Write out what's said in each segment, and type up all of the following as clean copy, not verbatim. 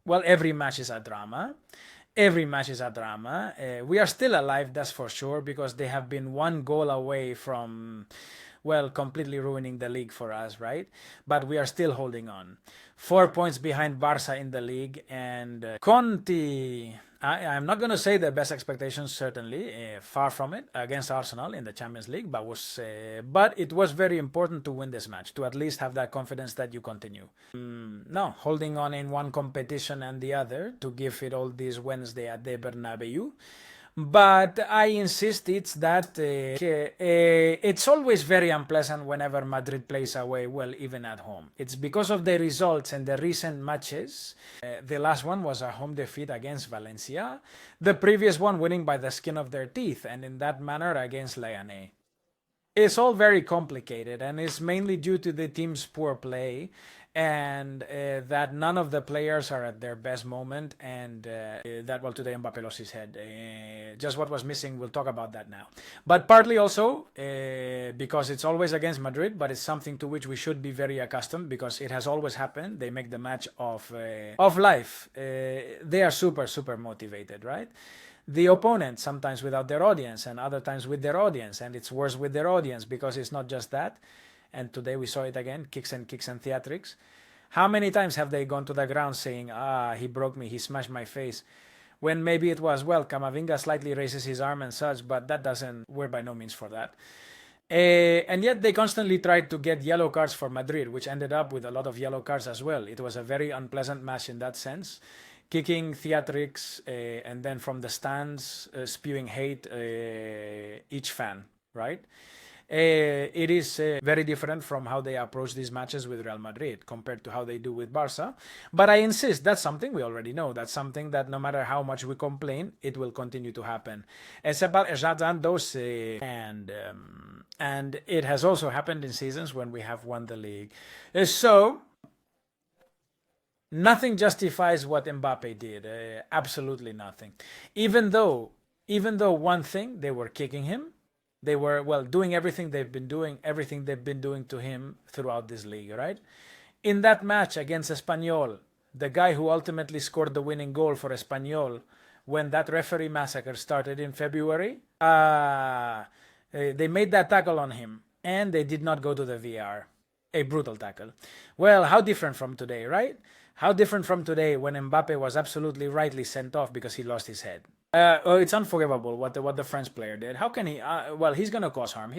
well, every match is a drama. Every match is a drama. We are still alive, that's for sure, because they have been one goal away from, well, completely ruining the league for us, right? But we are still holding on. 4 points behind Barca in the league, and Conti. I'm not going to say the best expectations, certainly, far from it, against Arsenal in the Champions League, but it was very important to win this match, to at least have that confidence that you continue. No, holding on in one competition and the other to give it all this Wednesday at the Bernabeu. But I insist it's always very unpleasant whenever Madrid plays away, well, even at home. It's because of the results and the recent matches. The last one was a home defeat against Valencia. The previous one winning by the skin of their teeth, and in that manner against Leganés. It's all very complicated, and it's mainly due to the team's poor play, and that none of the players are at their best moment, and that, well, today Mbappé lost his head. Just what was missing, we'll talk about that now. But partly also because it's always against Madrid, but it's something to which we should be very accustomed, because it has always happened. They make the match of life. They are super, super motivated, right? The opponent, sometimes without their audience, and other times with their audience, and it's worse with their audience, because it's not just that. And today we saw it again, kicks and theatrics. How many times have they gone to the ground saying, he broke me, he smashed my face, when maybe it was, well, Camavinga slightly raises his arm and such, but we're by no means for that. And yet they constantly tried to get yellow cards for Madrid, which ended up with a lot of yellow cards as well. It was a very unpleasant match in that sense. Kicking, theatrics, and then from the stands, spewing hate each fan, right? It is very different from how they approach these matches with Real Madrid compared to how they do with Barca. But I insist, that's something we already know. That's something that no matter how much we complain, it will continue to happen. And it has also happened in seasons when we have won the league. So nothing justifies what Mbappe did. Absolutely nothing. Even though one thing, they were kicking him. They were, well, doing everything they've been doing to him throughout this league, right? In that match against Espanyol, the guy who ultimately scored the winning goal for Espanyol, when that referee massacre started in February, they made that tackle on him, and they did not go to the VR. A brutal tackle. Well, how different from today, right? How different from today when Mbappe was absolutely rightly sent off because he lost his head. It's unforgivable what the French player did. How can he? Well, he's going to cause harm.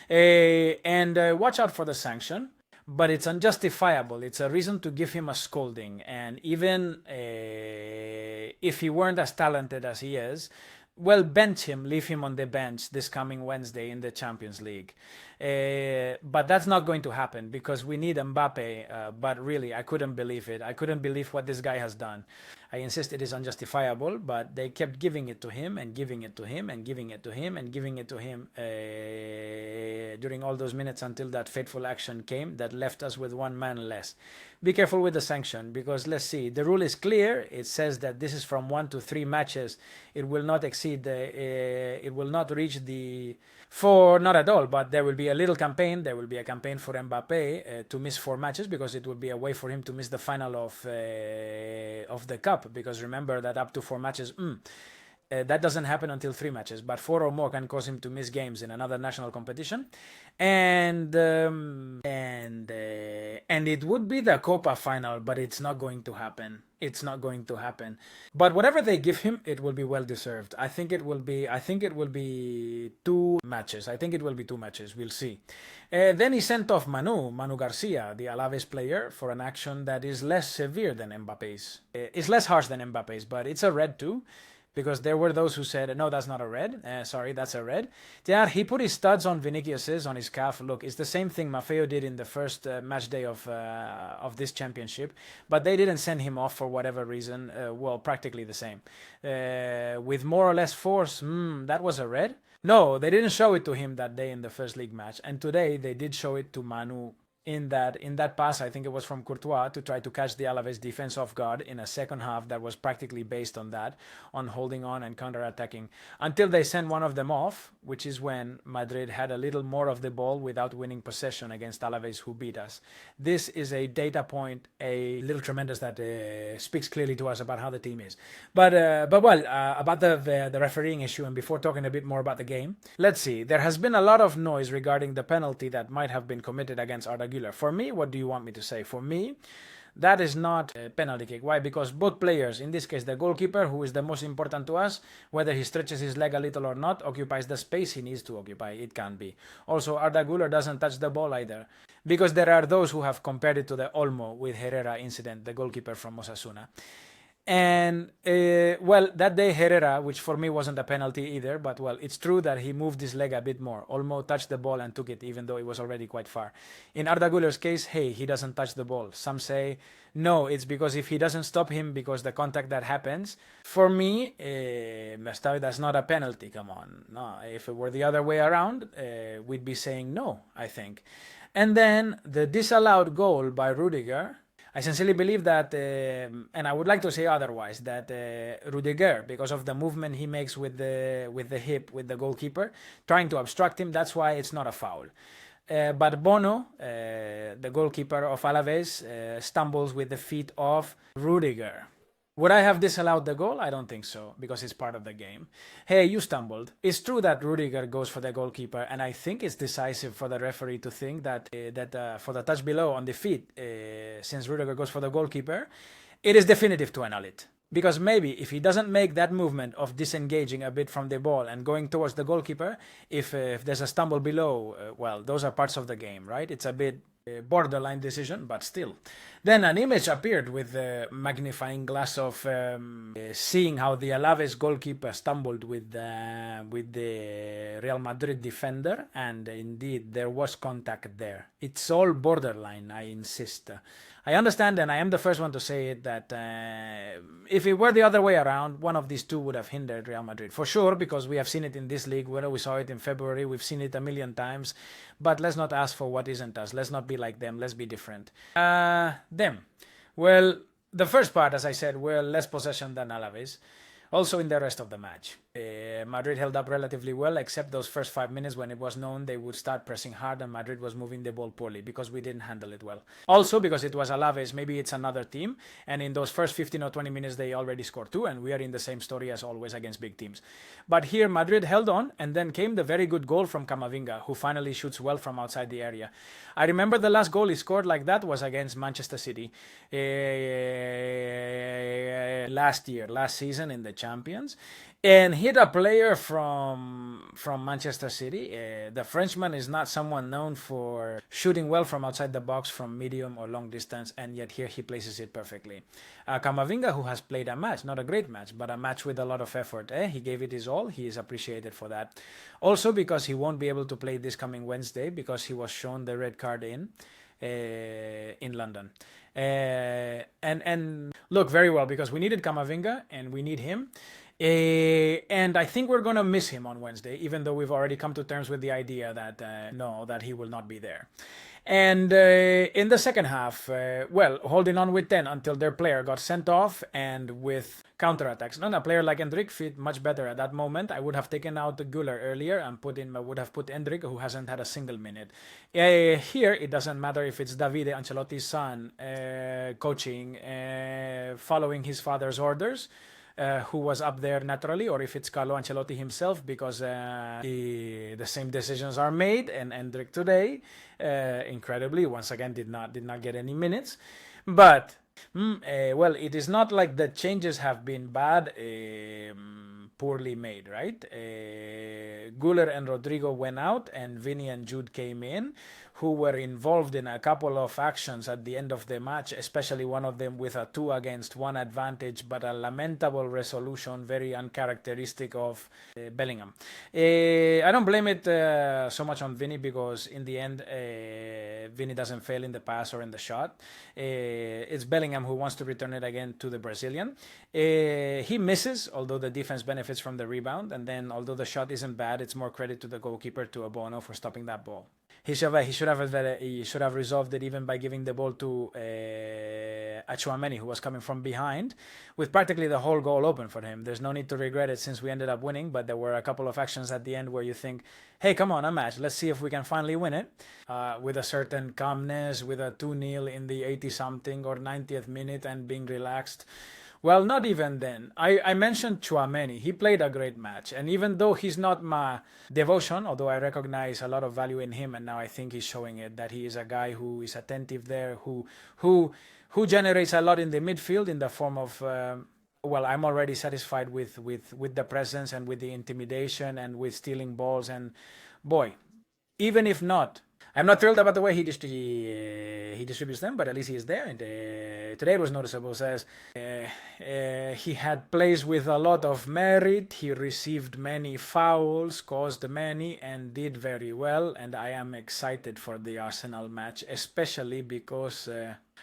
And watch out for the sanction. But it's unjustifiable. It's a reason to give him a scolding. And even if he weren't as talented as he is, well, bench him, leave him on the bench this coming Wednesday in the Champions League. But that's not going to happen because we need Mbappe. But really, I couldn't believe it. I couldn't believe what this guy has done. I insist it is unjustifiable, but they kept giving it to him and giving it to him and giving it to him and giving it to him during all those minutes until that fateful action came that left us with one man less. Be careful with the sanction because let's see, the rule is clear. It says that this is from 1 to 3 matches. It will not exceed it will not reach not at all, but there will be a little campaign. There will be a campaign for Mbappe to miss 4 matches because it will be a way for him to miss the final of the cup. Because remember that up to 4 matches, that doesn't happen until 3 matches, but 4 or more can cause him to miss games in another national competition, and it would be the Copa final, but it's not going to happen. It's not going to happen. But whatever they give him, it will be well deserved. I think it will be 2 matches. We'll see. Then he sent off Manu Garcia, the Alaves player, for an action that is less severe than Mbappe's. It's less harsh than Mbappe's, but it's a red too. Because there were those who said, no, that's not a red. Sorry, that's a red. Yeah, he put his studs on Vinicius' on his calf. Look, it's the same thing Maffeo did in the first match day of this championship. But they didn't send him off for whatever reason. Well, practically the same. With more or less force, that was a red. No, they didn't show it to him that day in the first league match. And today they did show it to Manu in that pass, I think it was from Courtois, to try to catch the Alaves defense off guard in a second half that was practically based on that, on holding on and counter-attacking, until they sent one of them off, which is when Madrid had a little more of the ball without winning possession against Alaves, who beat us. This is a data point, a little tremendous, that speaks clearly to us about how the team is. But about the refereeing issue, and before talking a bit more about the game, let's see. There has been a lot of noise regarding the penalty that might have been committed against Arda Güler. For me, what do you want me to say? For me, that is not a penalty kick. Why? Because both players, in this case the goalkeeper, who is the most important to us, whether he stretches his leg a little or not, occupies the space he needs to occupy. It can be. Also, Arda Güler doesn't touch the ball either. Because there are those who have compared it to the Olmo with Herrera incident, the goalkeeper from Osasuna. And, well, that day Herrera, which for me wasn't a penalty either, but, well, it's true that he moved his leg a bit more. Olmo touched the ball and took it, even though it was already quite far. In Arda Güler's case, hey, he doesn't touch the ball. Some say, no, it's because if he doesn't stop him because the contact that happens. For me, that's not a penalty, come on. No, if it were the other way around, we'd be saying no, I think. And then the disallowed goal by Rudiger, I sincerely believe that, and I would like to say otherwise, that Rudiger, because of the movement he makes with the hip, with the goalkeeper, trying to obstruct him, that's why it's not a foul. But Bono, the goalkeeper of Alaves, stumbles with the feet of Rudiger. Would I have disallowed the goal? I don't think so, because it's part of the game. Hey, you stumbled. It's true that Rudiger goes for the goalkeeper, and I think it's decisive for the referee to think that for the touch below on the feet, since Rudiger goes for the goalkeeper, it is definitive to annul it. Because maybe if he doesn't make that movement of disengaging a bit from the ball and going towards the goalkeeper, if there's a stumble below, well, those are parts of the game, right? It's a bit borderline decision, but still. Then an image appeared with the magnifying glass of seeing how the Alaves goalkeeper stumbled with the Real Madrid defender, and indeed there was contact there. It's all borderline, I insist. I understand, and I am the first one to say it, that if it were the other way around, one of these two would have hindered Real Madrid. For sure, because we have seen it in this league, whether we saw it in February, we've seen it a million times. But let's not ask for what isn't us. Let's not be like them. Let's be different. Them. Well, the first part, as I said, were less possession than Alaves. Also in the rest of the match, Madrid held up relatively well, except those first 5 minutes when it was known they would start pressing hard and Madrid was moving the ball poorly because we didn't handle it well. Also because it was Alaves, maybe it's another team, and in those first 15 or 20 minutes they already scored two, and we are in the same story as always against big teams. But here Madrid held on, and then came the very good goal from Camavinga, who finally shoots well from outside the area. I remember the last goal he scored like that was against Manchester City last season in the Champions, and hit a player from Manchester City. The Frenchman is not someone known for shooting well from outside the box from medium or long distance, and yet here he places it perfectly. Camavinga, who has played a match, not a great match, but a match with a lot of effort. He gave it his all. He is appreciated for that. Also because he won't be able to play this coming Wednesday because he was shown the red card in London. And look, very well, because we needed Camavinga and we need him. And I think we're going to miss him on Wednesday, even though we've already come to terms with the idea that that he will not be there. And in the second half, holding on with 10 until their player got sent off, and with counterattacks. A player like Endrick fit much better at that moment. I would have taken out the Güler earlier and would have put Endrick, who hasn't had a single minute. Here, it doesn't matter if it's Davide Ancelotti's son coaching, following his father's orders, who was up there naturally, or if it's Carlo Ancelotti himself, because the same decisions are made, and Endrick today, incredibly, once again, did not get any minutes. But it is not like the changes have been bad, poorly made, right? Güler and Rodrigo went out, and Vini and Jude came in, who were involved in a couple of actions at the end of the match, especially one of them with a 2-against-1 advantage, but a lamentable resolution, very uncharacteristic of Bellingham. I don't blame it so much on Vini, because in the end, Vini doesn't fail in the pass or in the shot. It's Bellingham who wants to return it again to the Brazilian. He misses, although the defense benefits from the rebound, and then although the shot isn't bad, it's more credit to the goalkeeper, to Bono, for stopping that ball. He should have resolved it even by giving the ball to Chouameni, who was coming from behind, with practically the whole goal open for him. There's no need to regret it since we ended up winning, but there were a couple of actions at the end where you think, hey, come on, a match. Let's see if we can finally win it with a certain calmness, with a 2-0 in the 80-something or 90th minute and being relaxed. Well, not even then. I mentioned Chouameni. He played a great match. And even though he's not my devotion, although I recognize a lot of value in him, and now I think he's showing it, that he is a guy who is attentive there, who generates a lot in the midfield in the form of, well, I'm already satisfied with the presence and with the intimidation and with stealing balls. And boy, even if not, I'm not thrilled about the way he distributes them, but at least he is there. And today it was noticeable. Says he had plays with a lot of merit. He received many fouls, caused many, and did very well. And I am excited for the Arsenal match, especially because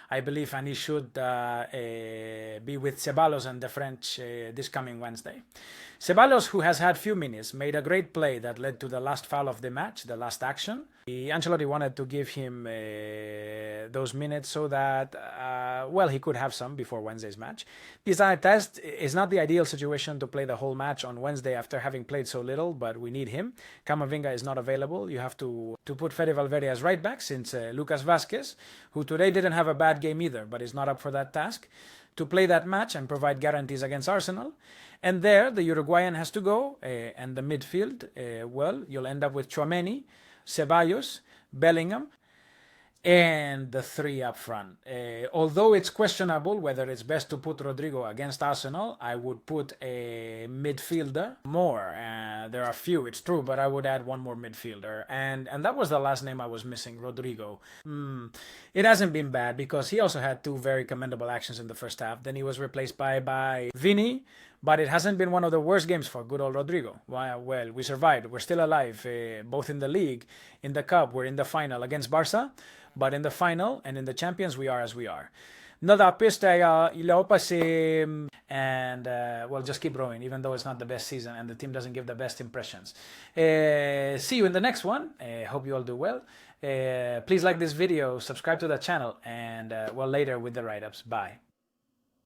I believe and he should be with Ceballos and the French this coming Wednesday. Ceballos, who has had few minutes, made a great play that led to the last foul of the match, the last action. Ancelotti wanted to give him those minutes so that, well, he could have some before Wednesday's match. This test is not the ideal situation to play the whole match on Wednesday after having played so little, but we need him. Camavinga is not available. You have to put Fede Valverde as right back, since Lucas Vázquez, who today didn't have a bad game either, but is not up for that task, to play that match and provide guarantees against Arsenal. And there, the Uruguayan has to go, and the midfield, well, you'll end up with Chouameni, Ceballos, Bellingham, and the three up front. Although it's questionable whether it's best to put Rodrigo against Arsenal, I would put a midfielder more. There are few, it's true, but I would add one more midfielder. And that was the last name I was missing, Rodrigo. It hasn't been bad because he also had two very commendable actions in the first half. Then he was replaced by Vini, but it hasn't been one of the worst games for good old Rodrigo. Well, we survived. We're still alive, both in the league, in the cup. We're in the final against Barca, but in the final and in the Champions, we are as we are. Nada, peste, and well, just keep growing, even though it's not the best season and the team doesn't give the best impressions. See you in the next one. Hope you all do well. Please like this video, subscribe to the channel, and well, later with the write-ups. Bye.